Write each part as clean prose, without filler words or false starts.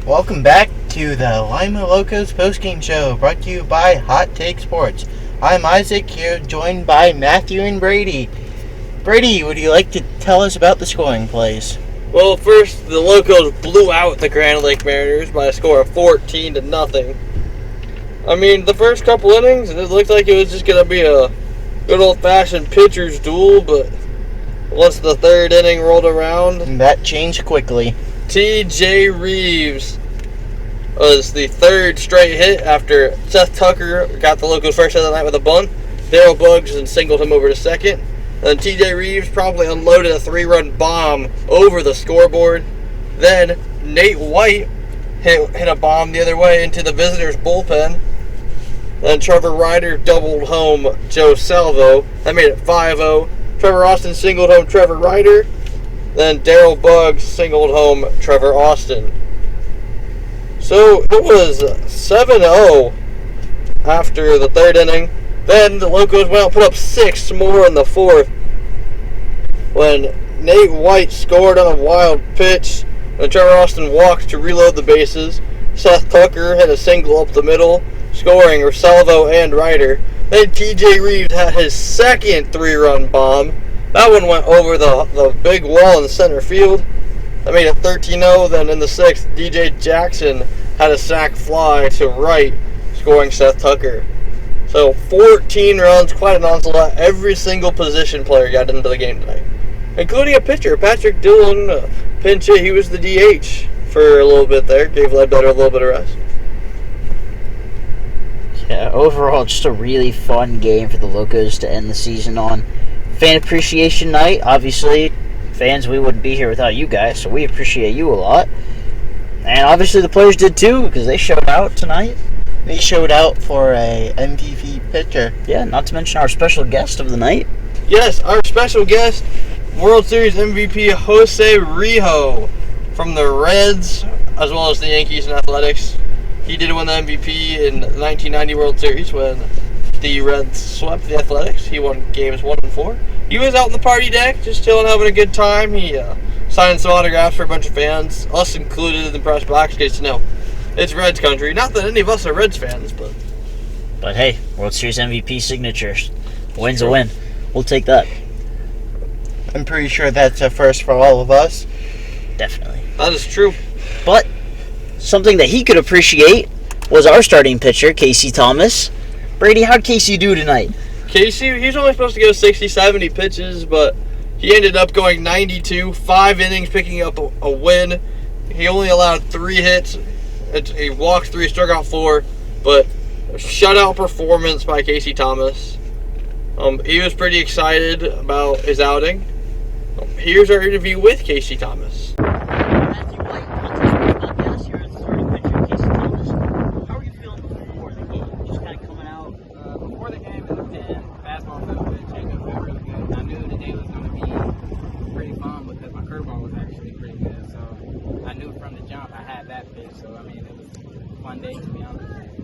Welcome back to the Lima Locos Postgame Show, brought to you by Hot Take Sports. I'm Isaac, here joined by Matthew and Brady. Brady, would you like to tell us about the scoring plays? Well, first, the Locos blew out the Grand Lake Mariners by a score of 14-0. I mean, the first couple innings, it looked like it was just going to be a good old-fashioned pitcher's duel, but once the third inning rolled around, That changed quickly. T.J. Reeves was the third straight hit after Seth Tucker got the Locos first hit of the night with a bunt. Daryl Buggs and singled him over to second. Then T.J. Reeves promptly unloaded a 3-run bomb over the scoreboard. Then Nate White hit a bomb the other way into the visitors' bullpen. Then Trevor Ryder doubled home Joe Salvo. That made it 5-0. Trevor Austin singled home Trevor Ryder. Then Daryl Buggs singled home Trevor Austin. So it was 7-0 after the third inning. Then the Locos went out and put up 6 more in the fourth when Nate White scored on a wild pitch and Trevor Austin walked to reload the bases. Seth Tucker hit a single up the middle, scoring Salvo and Ryder. Then T.J. Reeves had his second 3-run bomb. That one went over the big wall in center field. That made it 13-0. Then in the sixth, DJ Jackson had a sac fly to right, scoring Seth Tucker. So 14 runs, quite an onslaught. Every single position player got into the game tonight, including a pitcher, Patrick Dillon, pinch hit. He was the DH for a little bit there. Gave Ledbetter a little bit of rest. Yeah, overall, just a really fun game for the Locos to end the season on. Fan appreciation night. Obviously, fans, we wouldn't be here without you guys, so we appreciate you a lot. And obviously the players did too, because they showed out tonight. They showed out for a MVP pitcher. Yeah, not to mention our special guest of the night. Yes, our special guest, World Series MVP Jose Rijo from the Reds, as well as the Yankees and Athletics. He did win the MVP in the 1990 World Series when the Reds swept the Athletics. He won games 1 and 4. He was out on the party deck, just chilling, having a good time. He signed some autographs for a bunch of fans, us included in the press box, because, it's Reds country. Not that any of us are Reds fans, but... But hey, World Series MVP signatures. Win's a win. We'll take that. I'm pretty sure that's a first for all of us. Definitely. That is true. But something that he could appreciate was our starting pitcher, Casey Thomas. Brady, how'd Casey do tonight? Casey, he was only supposed to go 60, 70 pitches, but he ended up going 92, 5 innings, picking up a win. He only allowed 3 hits. He walked 3, struck out 4, but a shutout performance by Casey Thomas. He was pretty excited about his outing. Here's our interview with Casey Thomas. Matthew White, podcast here as the starting pitcher, Casey Thomas. How are you feeling before the game? Just kind of coming out. Before the game, it looked in. Fastball felt good. Changeup felt really good. I knew the day was going to be pretty fun because my curveball was actually pretty good. So I knew from the jump I had that pitch. So, I mean, it was a fun day, to be honest.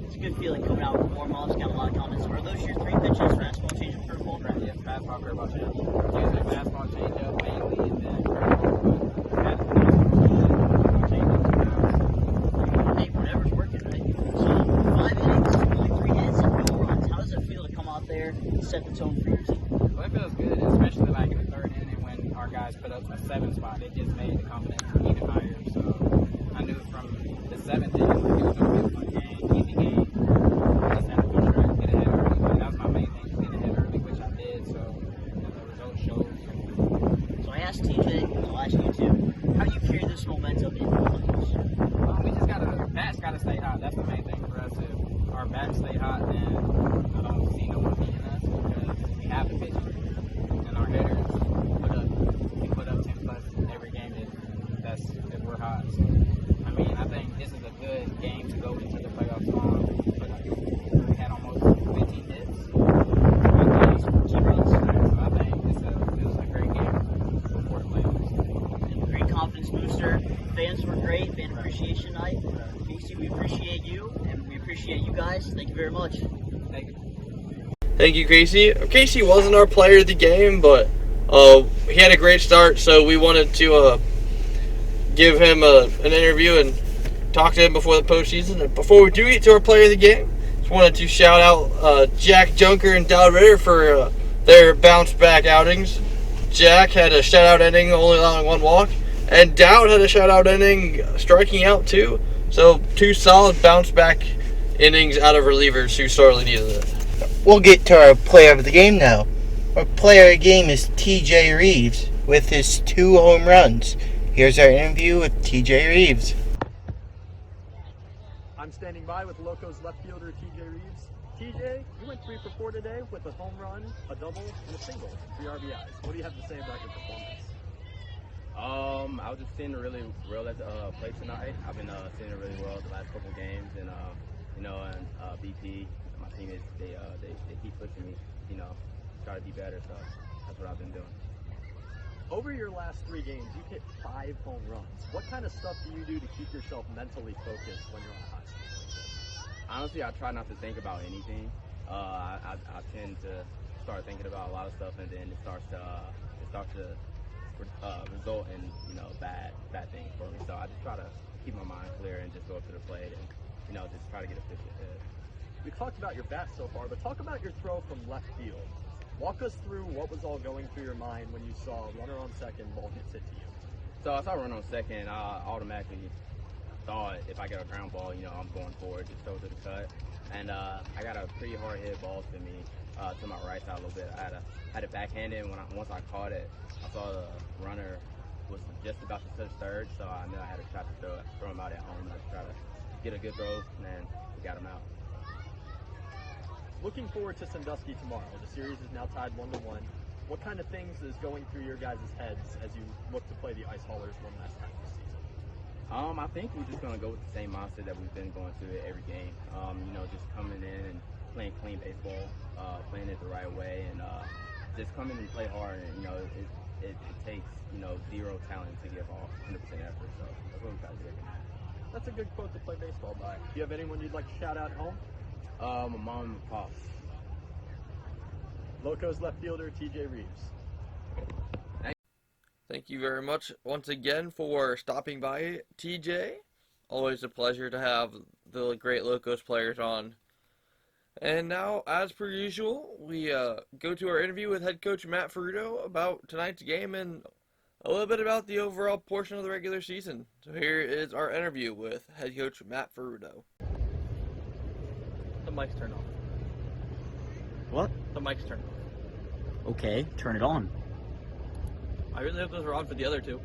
It's a good feeling coming out with warm-ups. Got a lot of comments. Are those your 3 pitches? Fastball, changeup, curveball, right? Yeah, fastball, curveball, changeup. Usually fastball, changeup mainly, and then curveball. Hey, whatever's working, right? So, 5 innings, only 3 hits, and no runs. How does it feel to come out there and set the tone for your team? Well, it feels good, especially like in the third inning when our guys put up a 7 spot. It just made the confidence even higher. So I knew from the 7th inning it was going to be a fun game, easy game. Just had to go straight, get ahead early. And that was my main thing, to get ahead early, which I did. So the result shows. So I asked TJ, and I'll ask you too, how do you carry this momentum in the playoffs? We just our bats got to stay hot. That's the main thing for us. If our bats stay hot, then I don't see no one beating us because we have the pitching. And our hitters put up 10 plus every game if we're hot. So, I mean, I think this is a good game to go into the playoffs on. We had almost 15 hits. So I think it was a great game before the playoffs. And great confidence booster. Fans were great. Fan appreciation night. Casey, we appreciate you, and we appreciate you guys. Thank you very much. Thank you. Thank you, Casey. Casey wasn't our player of the game, but he had a great start, so we wanted to give him an interview and talked to him before the postseason. And before we do get to our player of the game, just wanted to shout out Jack Junker and Dal Ritter for their bounce back outings. Jack had a shutout inning, only allowing one walk, and Dowd had a shutout inning, striking out 2. So 2 solid bounce back innings out of relievers who sorely needed it. We'll get to our player of the game now. Our player of the game is TJ Reeves with his 2 home runs. Here's our interview with TJ Reeves. I'm standing by with Locos left fielder TJ Reeves. TJ, you went 3 for 4 today with a home run, a double, and a single, 3 RBIs. What do you have to say about your performance? I was just seeing it really real at the plate tonight. I've been seeing it really well the last couple games, and BP, my teammates, they keep pushing me, try to be better. So that's what I've been doing. Over your last 3 games, you hit 5 home runs. What kind of stuff do you do to keep yourself mentally focused when you're on a high school? Honestly, I try not to think about anything. I tend to start thinking about a lot of stuff, and then it starts to result in bad things for me. So I just try to keep my mind clear and just go up to the plate and just try to get a pitch ahead. We talked about your bat so far, but talk about your throw from left field. Walk us through what was all going through your mind when you saw runner on second, ball gets hit to you. So I saw a run on second. I automatically thought if I get a ground ball, I'm going forward, just throw to the cut. And I got a pretty hard hit ball to me, to my right side a little bit. I had it backhanded, and once I caught it, I saw the runner was just about to touch third, so I knew I had a shot to throw him out at home, and I try to get a good throw, and then we got him out. Looking forward to Sandusky tomorrow. The series is now tied 1-1. What kind of things is going through your guys' heads as you look to play the Ice Haulers one last time this season? I think we're just going to go with the same mindset that we've been going through every game. Just coming in and playing clean baseball, playing it the right way, and just come in and play hard. And, it takes, zero talent to give off 100% effort. So that's what we try to do. That's a good quote to play baseball by. Do you have anyone you'd like to shout out at home? My mom and pops. Locos left fielder TJ Reeves. Thank you very much once again for stopping by, TJ. Always a pleasure to have the great Locos players on. And now, as per usual, we go to our interview with head coach Matt Furuto about tonight's game and a little bit about the overall portion of the regular season. So here is our interview with head coach Matt Furuto. The mic's turned off. What? The mic's turned off. Okay, turn it on. I really hope those are on for the other 2.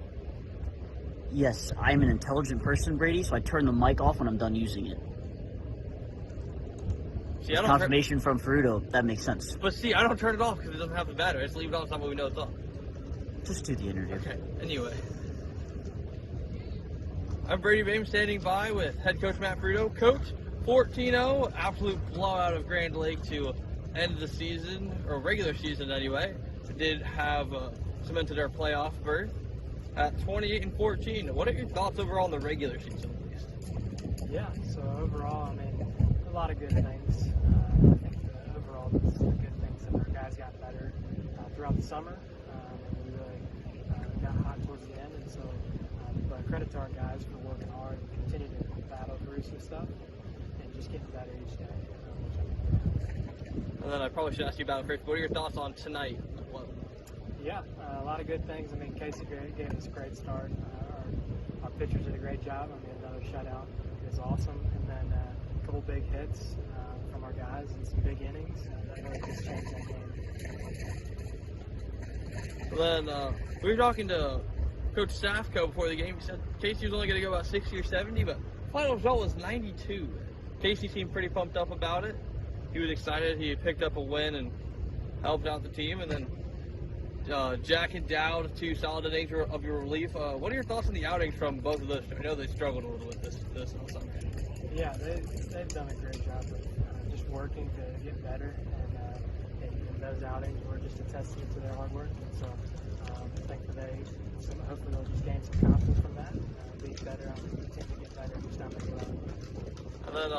Yes, I'm an intelligent person, Brady, so I turn the mic off when I'm done using it. See, Confirmation from Furuto, that makes sense. But see, I don't turn it off because it doesn't have the battery. I just leave it on so we know it's on. Just do the interview. Okay, anyway. I'm Brady Bames standing by with head coach Matt Furuto. Coach, 14-0, absolute blowout of Grand Lake to end the season, or regular season anyway. Did have cemented our playoff berth at 28-14. What are your thoughts overall on the regular season, at least? Yeah, so overall, a lot of good things. I think overall, the good things that our guys got better throughout the summer. And we really got hot towards the end, and so but credit to our guys for working hard and continue to battle through some stuff and just getting better each day. Which I think And then I probably should ask you about it first. What are your thoughts on tonight? yeah, a lot of good things. Casey gave us a great start. Our pitchers did a great job. Another shutout is awesome. And then a couple big hits from our guys and some big innings. That really just changed that game. Then we were talking to Coach Safko before the game. He said Casey was only going to go about 60 or 70, but final result was 92. Casey seemed pretty pumped up about it. He was excited. He picked up a win and helped out the team. And then Jack and Dowd, 2 solid innings of your relief. What are your thoughts on the outings from both of those? I know they struggled a little bit this on Sunday. Yeah, they've done a great job of just working to get better, and those outings were just a testament to their hard work. And so I think hopefully they'll just gain some confidence from that, be better, continue to get better each time they go out. And then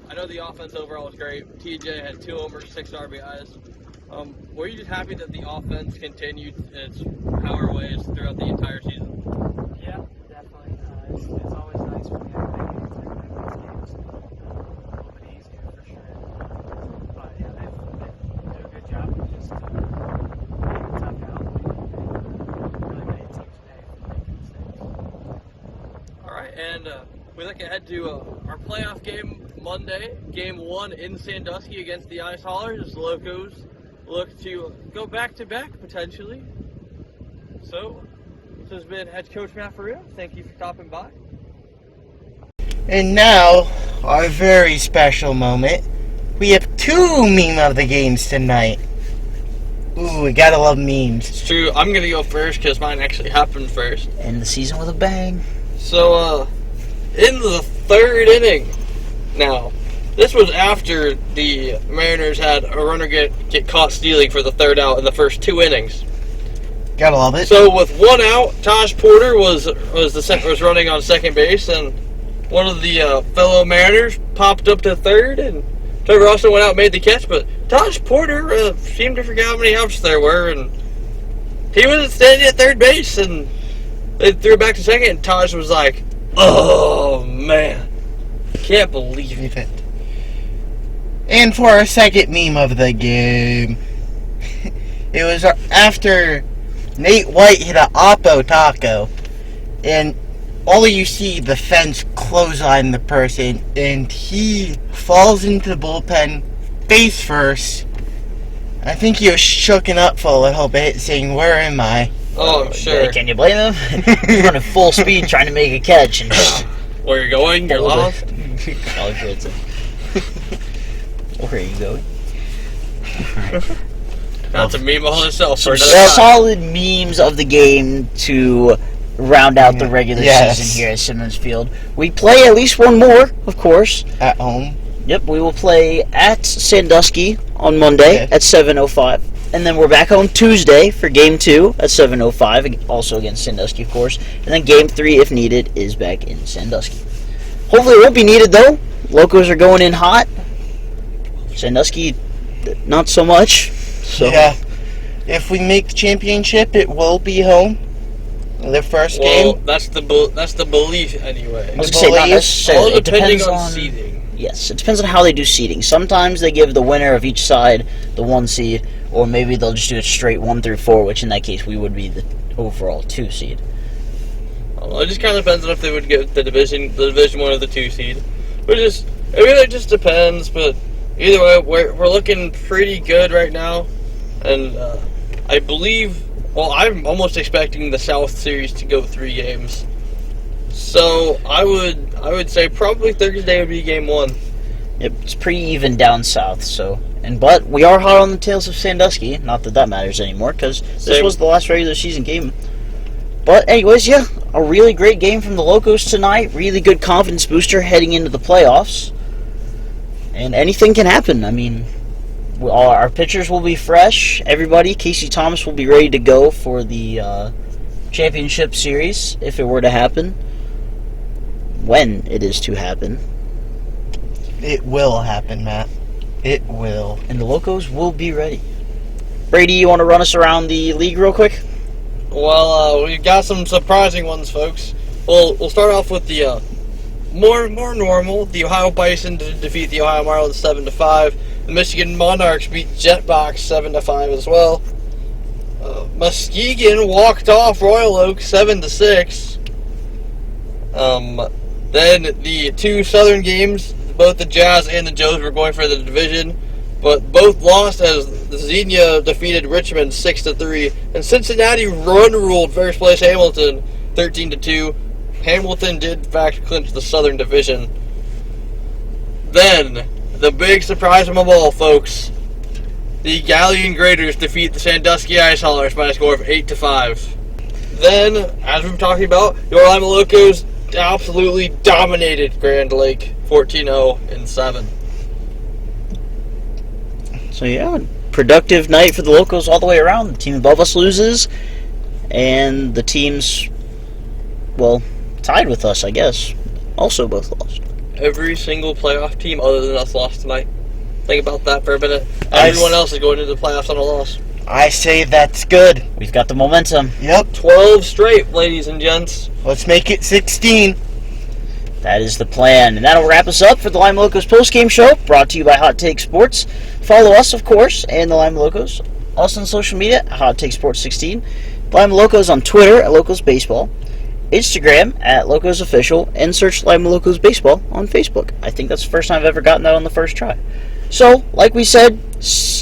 I know the offense overall was great. TJ had 2 homers, 6 RBIs. Were you just happy that the offense continued its power waves throughout the entire season? Yeah, definitely. It's always nice when we have big and we look ahead to our playoff game Monday, Game 1 in Sandusky against the Ice Haulers, as the Locos look to go back-to-back, potentially. So, this has been Head Coach Matt Furuto. Thank you for stopping by. And now, our very special moment. We have 2 meme of the games tonight. Ooh, we gotta love memes. It's true. I'm going to go first because mine actually happened first. End the season with a bang. So, in the 3rd inning, now, this was after the Mariners had a runner get caught stealing for the 3rd out in the first 2 innings. Gotta love it. So with 1 out, Taj Porter was running on second base, and one of the fellow Mariners popped up to 3rd, and Trevor Austin went out and made the catch. But Taj Porter seemed to forget how many outs there were, and he was standing at 3rd base, and they threw it back to 2nd, and Taj was like, "Oh man, can't believe it." And for our second meme of the game, it was after Nate White hit a Oppo Taco, and all you see the fence clothesline the person, and he falls into the bullpen face first. I think he was shooken up for a little bit, saying, "Where am I?" Oh, I'm sure. Can you blame him? He's running full speed trying to make a catch. And Where you're going, you're lost. Where are you going? That's a meme all itself. Some For another time. solid memes of the game to round out the regular Yes. season here at Simmons Field. We play at least one more, of course. At home. Yep, we will play at Sandusky on Monday Okay. at 7:05. And then we're back home Tuesday for Game 2 at 7:05, also against Sandusky, of course. And then Game 3, if needed, is back in Sandusky. Hopefully it won't be needed, though. Locos are going in hot. Sandusky, not so much. So. Yeah. If we make the championship, it will be home. The first Well, game. that's the belief anyway. I was going to say, not believe- necessarily. All It depending depends on seeding. Yes, it depends on how they do seeding. Sometimes they give the winner of each side the 1 seed, or maybe they'll just do it straight 1 through 4, which in that case we would be the overall 2 seed. Well, it just kind of depends on if they would give the division 1 or the 2 seed. It really just depends, but either way, we're looking pretty good right now, and I believe. Well, I'm almost expecting the South Series to go 3 games. So I would say probably Thursday would be Game 1. Yep, it's pretty even down south. But we are hot on the tails of Sandusky. Not that that matters anymore, because this Same. was the last regular season game. But anyways, yeah, a really great game from the Locos tonight. Really good confidence booster heading into the playoffs. And anything can happen. I mean, our pitchers will be fresh. Everybody, Casey Thomas will be ready to go for the championship series if it were to happen. When it is to happen. It will happen, Matt. It will. And the Locos will be ready. Brady, you want to run us around the league real quick? Well, we've got some surprising ones, folks. We'll start off with the more normal. The Ohio Bison to defeat the Ohio Marlins 7-5. The Michigan Monarchs beat Jetbox 7-5 as well. Muskegon walked off Royal Oak 7-6. Then the 2 Southern games, both the Jazz and the Joes were going for the division, but both lost as the Xenia defeated Richmond 6-3, and Cincinnati run-ruled first place Hamilton 13-2. Hamilton did in fact clinch the Southern Division. Then, the big surprise from them all, folks. The Galleon Graders defeat the Sandusky Ice Haulers by a score of 8-5. Then, as we've been talking about, your Lima Locos absolutely dominated Grand Lake 14-0-7. So yeah, productive night for the Locos all the way around. The team above us loses, and the teams, well, tied with us, I guess, also both lost. Every single playoff team other than us lost tonight. Think about that for a minute. Everyone else is going into the playoffs on a loss. I say that's good. We've got the momentum. Yep. 12 straight, ladies and gents. Let's make it 16. That is the plan. And that'll wrap us up for the Lima Locos postgame show, brought to you by Hot Take Sports. Follow us, of course, and the Lima Locos. Also on social media, at Hot Take Sports 16. Lima Locos on Twitter, at Locos Baseball. Instagram at Locos Official, and search Lima Locos Baseball on Facebook. I think that's the first time I've ever gotten that on the first try. So, like we said,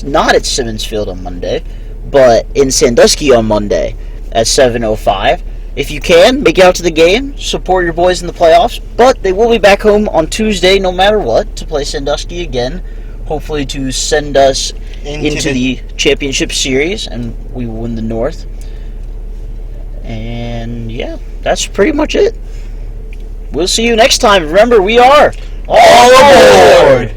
not at Simmons Field on Monday, but in Sandusky on Monday at 7:05. If you can, make it out to the game, support your boys in the playoffs, but they will be back home on Tuesday no matter what to play Sandusky again, hopefully to send us into the championship series, and we will win the North. And yeah, that's pretty much it. We'll see you next time. Remember, we are all aboard!